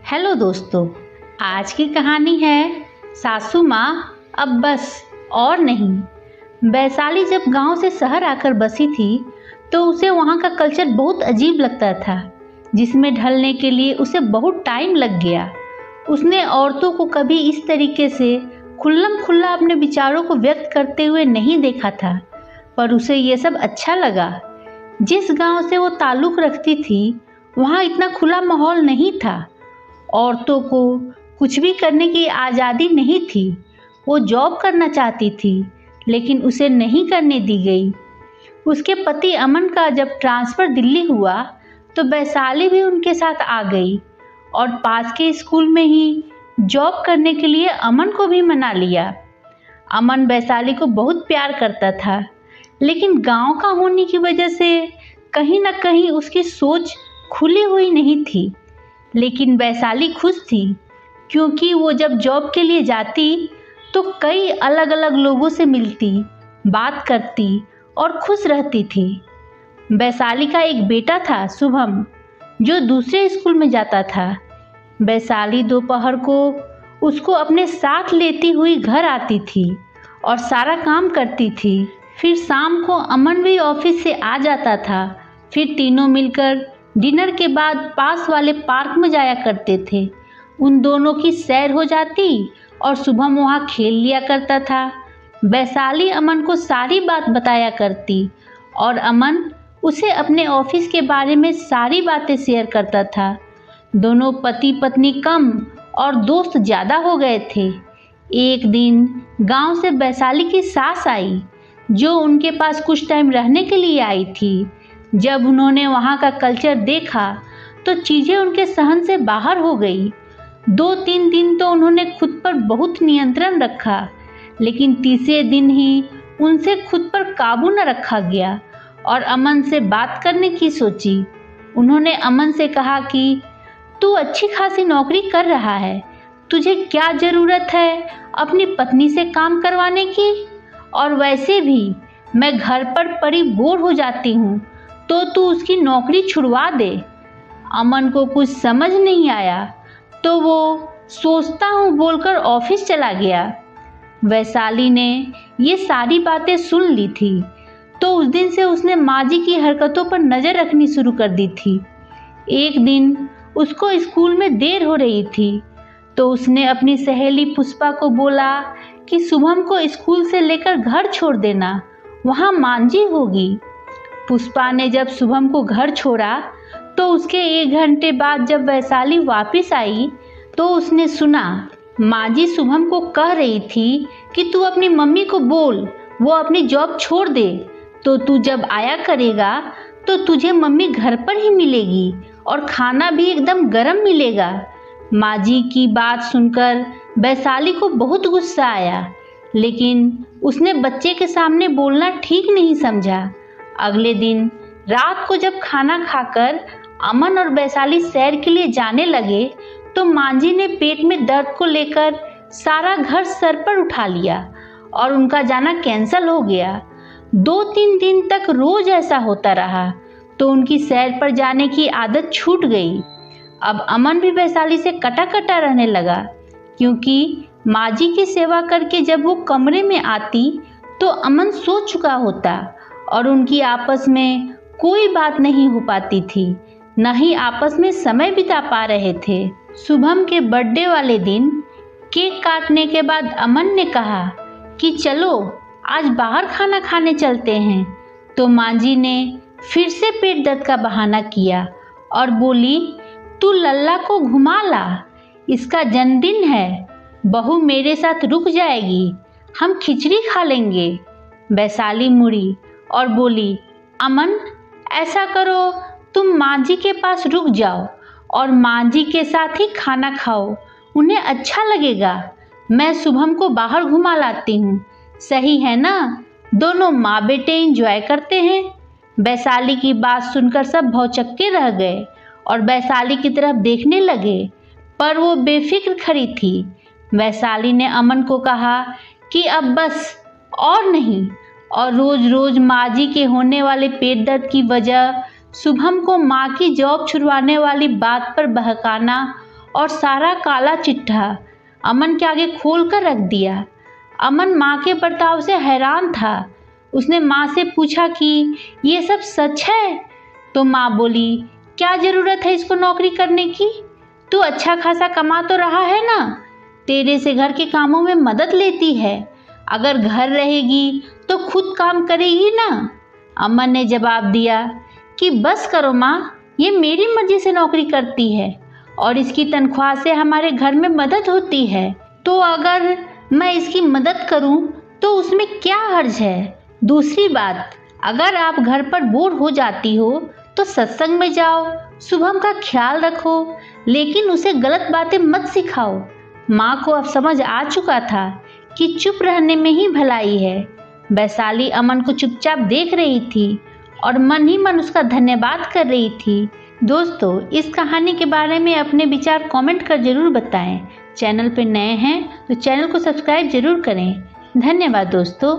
Hello दोस्तों, आज की कहानी है सासू माँ अब बस और नहीं। वैशाली जब गांव से शहर आकर बसी थी तो उसे वहां का कल्चर बहुत अजीब लगता था, जिसमें ढलने के लिए उसे बहुत टाइम लग गया। उसने औरतों को कभी इस तरीके से खुल्लम खुल्ला अपने विचारों को व्यक्त करते हुए नहीं देखा था, पर उसे ये सब अच्छा लगा। जिस गांव से वो ताल्लुक़ रखती थी वहाँ इतना खुला माहौल नहीं था। औरतों को कुछ भी करने की आज़ादी नहीं थी। वो जॉब करना चाहती थी लेकिन उसे नहीं करने दी गई। उसके पति अमन का जब ट्रांसफ़र दिल्ली हुआ तो वैशाली भी उनके साथ आ गई और पास के स्कूल में ही जॉब करने के लिए अमन को भी मना लिया। अमन वैशाली को बहुत प्यार करता था, लेकिन गांव का होने की वजह से कहीं न कहीं उसकी सोच खुली हुई नहीं थी। लेकिन वैशाली खुश थी, क्योंकि वो जब जॉब के लिए जाती तो कई अलग अलग लोगों से मिलती, बात करती और खुश रहती थी। वैशाली का एक बेटा था शुभम, जो दूसरे स्कूल में जाता था। वैशाली दोपहर को उसको अपने साथ लेती हुई घर आती थी और सारा काम करती थी। फिर शाम को अमन भी ऑफिस से आ जाता था। फिर तीनों मिलकर डिनर के बाद पास वाले पार्क में जाया करते थे। उन दोनों की सैर हो जाती और शुभम वहाँ खेल लिया करता था। वैशाली अमन को सारी बात बताया करती और अमन उसे अपने ऑफिस के बारे में सारी बातें शेयर करता था। दोनों पति पत्नी कम और दोस्त ज़्यादा हो गए थे। एक दिन गांव से वैशाली की सास आई, जो उनके पास कुछ टाइम रहने के लिए आई थी। जब उन्होंने वहाँ का कल्चर देखा तो चीज़ें उनके सहन से बाहर हो गई। 2-3 दिन तो उन्होंने खुद पर बहुत नियंत्रण रखा, लेकिन तीसरे दिन ही उनसे खुद पर काबू न रखा गया और अमन से बात करने की सोची। उन्होंने अमन से कहा कि तू अच्छी खासी नौकरी कर रहा है, तुझे क्या ज़रूरत है अपनी पत्नी से काम करवाने की? और वैसे भी मैं घर पर पड़ी बोर हो जाती हूँ, तो तू उसकी नौकरी छुड़वा दे। अमन को कुछ समझ नहीं आया तो वो सोचता हूँ बोलकर ऑफिस चला गया। वैशाली ने ये सारी बातें सुन ली थी, तो उस दिन से उसने माँ जी की हरकतों पर नज़र रखनी शुरू कर दी थी। एक दिन उसको स्कूल में देर हो रही थी तो उसने अपनी सहेली पुष्पा को बोला कि शुभम को स्कूल से लेकर घर छोड़ देना, वहाँ मांझी होगी। पुष्पा ने जब शुभम को घर छोड़ा तो उसके 1 घंटे बाद जब वैशाली वापस आई तो उसने सुना माँ जी शुभम को कह रही थी कि तू अपनी मम्मी को बोल वो अपनी जॉब छोड़ दे, तो तू जब आया करेगा तो तुझे मम्मी घर पर ही मिलेगी और खाना भी एकदम गरम मिलेगा। माँ जी की बात सुनकर वैशाली को बहुत गुस्सा आया, लेकिन उसने बच्चे के सामने बोलना ठीक नहीं समझा। अगले दिन रात को जब खाना खाकर अमन और वैशाली सैर के लिए जाने लगे तो मांझी ने पेट में दर्द को लेकर सारा घर सर पर उठा लिया और उनका जाना कैंसिल हो गया। 2-3 दिन तक रोज ऐसा होता रहा तो उनकी सैर पर जाने की आदत छूट गई। अब अमन भी वैशाली से कटा कटा रहने लगा, क्योंकि मांझी की सेवा करके जब वो कमरे में आती तो अमन सो चुका होता और उनकी आपस में कोई बात नहीं हो पाती थी, न ही आपस में समय बिता पा रहे थे। शुभम के बर्थडे वाले दिन केक काटने के बाद अमन ने कहा कि चलो आज बाहर खाना खाने चलते हैं, तो मांझी ने फिर से पेट दर्द का बहाना किया और बोली तू लल्ला को घुमा ला, इसका जन्मदिन है, बहू मेरे साथ रुक जाएगी, हम खिचड़ी खा लेंगे। वैशाली मुड़ी और बोली अमन ऐसा करो, तुम माँ जी के पास रुक जाओ और माँ जी के साथ ही खाना खाओ, उन्हें अच्छा लगेगा। मैं शुभम को बाहर घुमा लाती हूँ, सही है ना? दोनों माँ बेटे एंजॉय करते हैं। वैशाली की बात सुनकर सब भौचक्के रह गए और वैशाली की तरफ देखने लगे, पर वो बेफिक्र खड़ी थी। वैशाली ने अमन को कहा कि अब बस और नहीं, और रोज रोज माँ जी के होने वाले पेट दर्द की वजह शुभम को माँ की जॉब छुड़वाने वाली बात पर बहकाना और सारा काला चिट्ठा अमन के आगे खोल कर रख दिया। अमन माँ के बर्ताव से हैरान था। उसने माँ से पूछा कि ये सब सच है? तो माँ बोली, क्या ज़रूरत है इसको नौकरी करने की? तू अच्छा खासा कमा तो रहा है ना, तेरे से घर के कामों में मदद लेती है। अगर घर रहेगी तो खुद काम करेगी ना। अमन ने जवाब दिया कि बस करो माँ, ये मेरी मर्जी से नौकरी करती है और इसकी तनख्वाह से हमारे घर में मदद होती है, तो अगर मैं इसकी मदद करूं तो उसमें क्या हर्ज है। दूसरी बात, अगर आप घर पर बोर हो जाती हो तो सत्संग में जाओ, शुभम का ख्याल रखो, लेकिन उसे गलत बातें मत सिखाओ। माँ को अब समझ आ चुका था कि चुप रहने में ही भलाई है। वैशाली अमन को चुपचाप देख रही थी और मन ही मन उसका धन्यवाद कर रही थी। दोस्तों, इस कहानी के बारे में अपने विचार कमेंट कर जरूर बताएं। चैनल पर नए हैं तो चैनल को सब्सक्राइब जरूर करें। धन्यवाद दोस्तों।